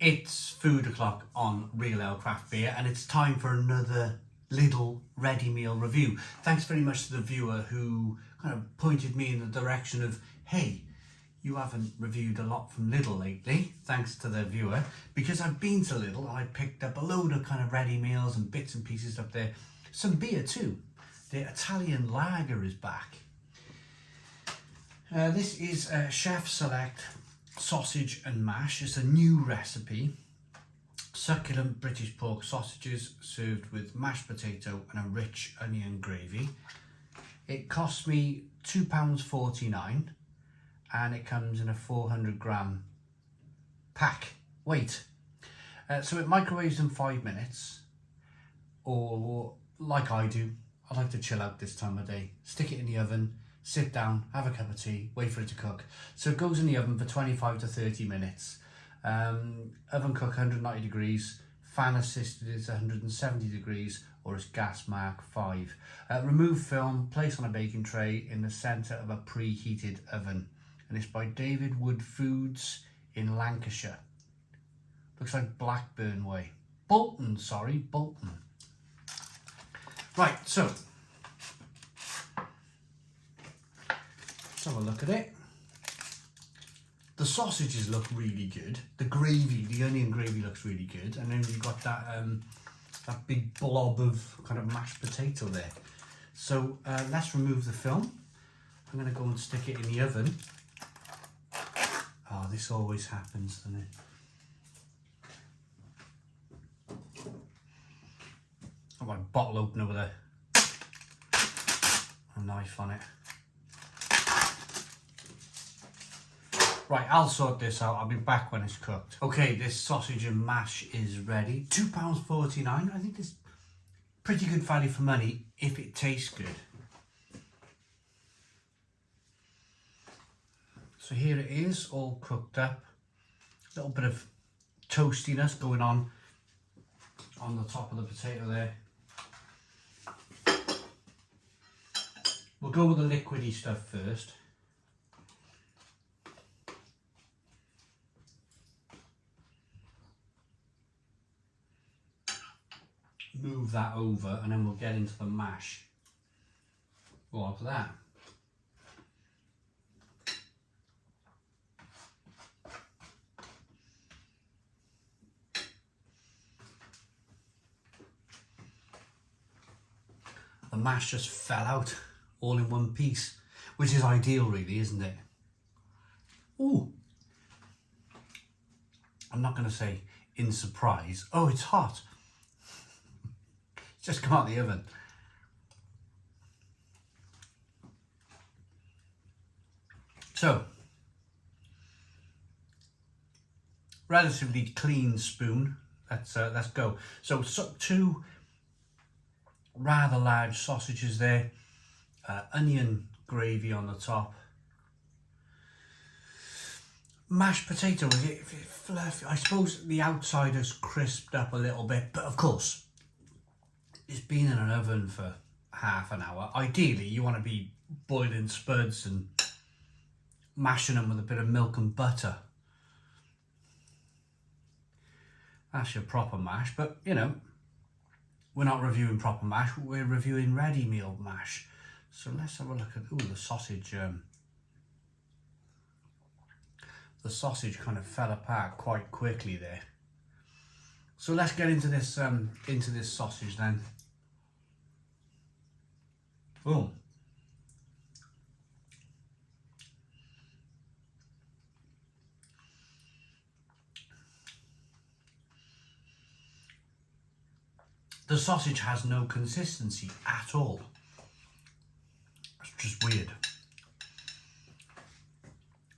It's food o'clock on Real Ale Craft Beer, and it's time for another Lidl ready meal review. Thanks very much to the viewer who kind of pointed me in the direction of, hey, you haven't reviewed a lot from Lidl lately. Thanks to the viewer, because I've been to Lidl and I picked up a load of kind of ready meals and bits and pieces up there. Some beer too. The Italian lager is back. This is Chef Select sausage and mash. It's a new recipe. Succulent British pork sausages served with mashed potato and a rich onion gravy. It cost me £2.49 and it comes in a 400 gram pack. Weight. So it microwaves in 5 minutes, or like I do, I like to chill out this time of day. Stick it in the oven, sit down, have a cup of tea, wait for it to cook. So it goes in the oven for 25 to 30 minutes. Oven cook 190 degrees, fan assisted is 170 degrees, or it's gas mark 5. Remove film, place on a baking tray in the centre of a preheated oven. And it's by David Wood Foods in Lancashire. Looks like Blackburn way. Bolton. Right, so let's have a look at it. The sausages look really good. The gravy, the onion gravy looks really good. And then you've got that that big blob of kind of mashed potato there. So let's remove the film. I'm going to go and stick it in the oven. Oh, this always happens, doesn't it? I've got a bottle opener with a knife on it. Right, I'll sort this out. I'll be back when it's cooked. Okay, this sausage and mash is ready. £2.49. I think it's pretty good value for money if it tastes good. So here it is, all cooked up. A little bit of toastiness going on the top of the potato there. We'll go with the liquidy stuff first. Move that over and then we'll get into the mash. Like that. The mash just fell out all in one piece, which is ideal really, isn't it? Ooh. I'm not going to say in surprise. Oh, it's hot. It's just come out of the oven. So, relatively clean spoon. Let's go. So two rather large sausages there, onion gravy on the top, mashed potato. Is it fluffy? I suppose the outside has crisped up a little bit, but of course it's been in an oven for half an hour. Ideally you want to be boiling spuds and mashing them with a bit of milk and butter. That's your proper mash, but you know, we're not reviewing proper mash, we're reviewing ready meal mash. So let's have a look at, the sausage. The sausage kind of fell apart quite quickly there. So let's get into this sausage then. Boom. The sausage has no consistency at all. It's just weird.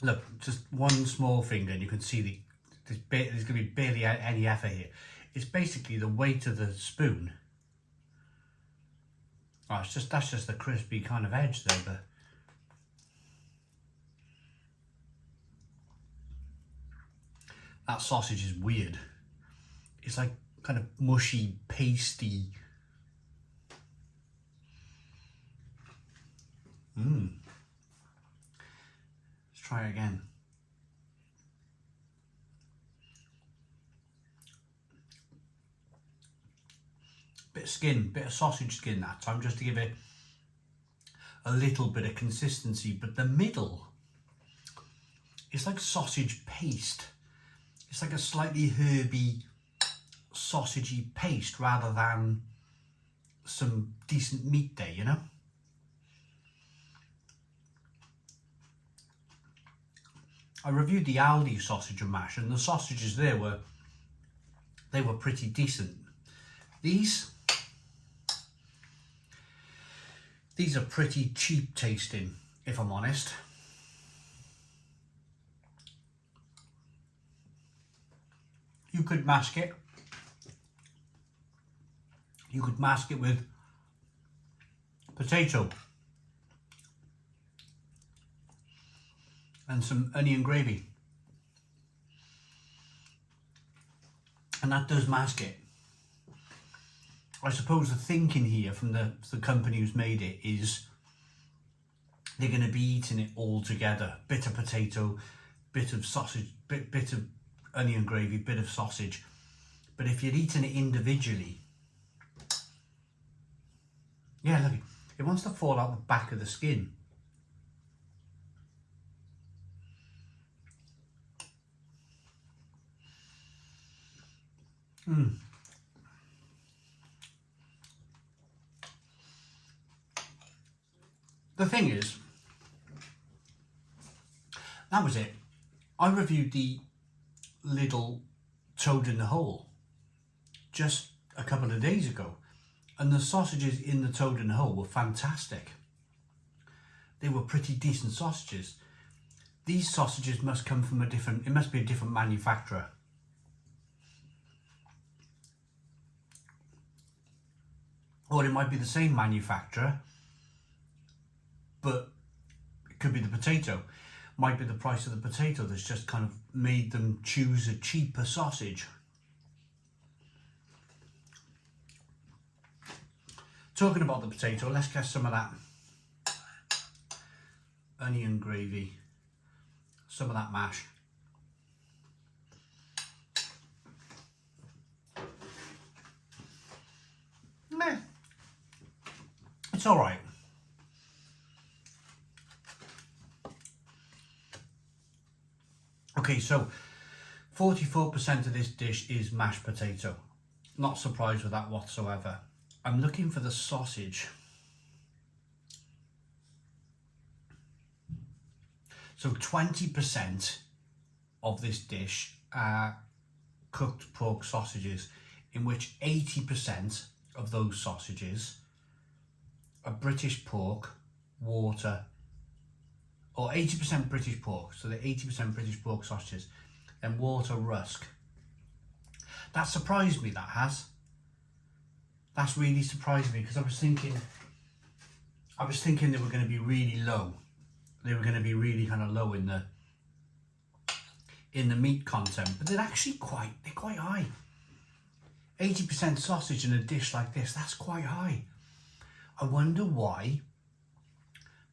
Look, just one small finger and you can see there's going to be barely any effort here. It's basically the weight of the spoon. Oh, that's just the crispy kind of edge there, but that sausage is weird. It's like kind of mushy, pasty. Let's try again. bit of skin, bit of sausage skin that time, just to give it a little bit of consistency. But the middle is like sausage paste. It's like a slightly herby, sausagey paste rather than some decent meat there, you know? I reviewed the Aldi sausage and mash, and the sausages there were pretty decent. These are pretty cheap tasting, if I'm honest. You could mask it. You could mask it with potato and some onion gravy, and that does mask it. I suppose the thinking here from the company who's made it is they're going to be eating it all together. Bit of potato, bit of sausage, bit of onion gravy, bit of sausage. But if you're eating it individually, yeah, look, it wants to fall out the back of the skin. The thing is, that was it. I reviewed the Lidl Toad in the Hole just a couple of days ago, and the sausages in the Toad in the Hole were fantastic. They were pretty decent sausages. These sausages must come from it must be a different manufacturer. Or it might be the same manufacturer, but it could be the potato. Might be the price of the potato that's just kind of made them choose a cheaper sausage. Talking about the potato, let's get some of that onion gravy, some of that mash. Meh. It's all right. Okay, so 44% of this dish is mashed potato. Not surprised with that whatsoever. I'm looking for the sausage. So 20% of this dish are cooked pork sausages, in which 80% of those sausages are British pork, water, or 80% British pork, so they're 80% British pork sausages, and water rusk. That surprised me, that has. That's really surprised me, because I was thinking they were going to be really low. They were going to be really kind of low in the meat content, but they're actually quite high. 80% sausage in a dish like this, that's quite high. I wonder why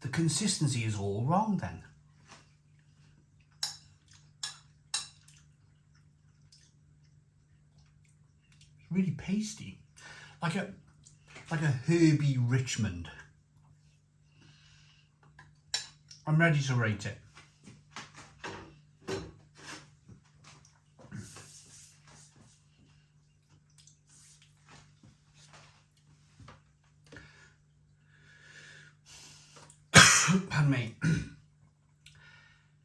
the consistency is all wrong then. It's really pasty, like a herby Richmond. I'm ready to rate it. Pardon me.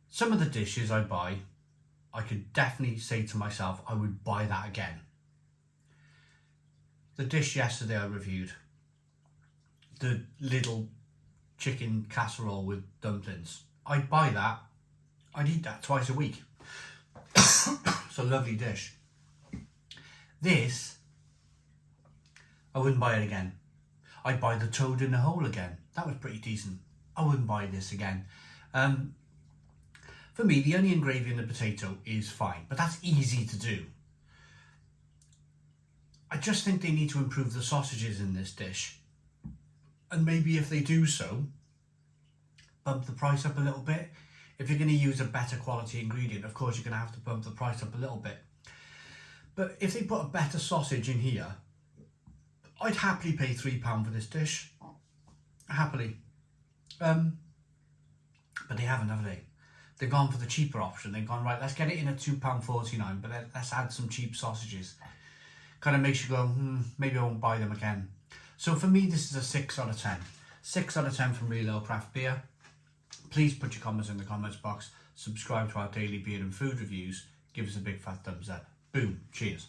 Some of the dishes I buy, I could definitely say to myself, I would buy that again. The dish yesterday I reviewed, the Lidl chicken casserole with dumplings, I'd buy that. I'd eat that twice a week. It's a lovely dish. This, I wouldn't buy it again. I'd buy the toad in the hole again. That was pretty decent. I wouldn't buy this again. For me, the onion gravy and the potato is fine, but that's easy to do. I just think they need to improve the sausages in this dish. And maybe if they do so, bump the price up a little bit. If you're going to use a better quality ingredient, of course you're going to have to bump the price up a little bit. But if they put a better sausage in here, I'd happily pay £3 for this dish. Happily. But they haven't, have they? They've gone for the cheaper option. They've gone, right, let's get it in at £2.49, but let's add some cheap sausages. Kind of makes you go, maybe I won't buy them again. So for me, this is a 6 out of 10. 6 out of 10 from Real Ale Craft Beer. Please put your comments in the comments box. Subscribe to our daily beer and food reviews. Give us a big fat thumbs up. Boom. Cheers.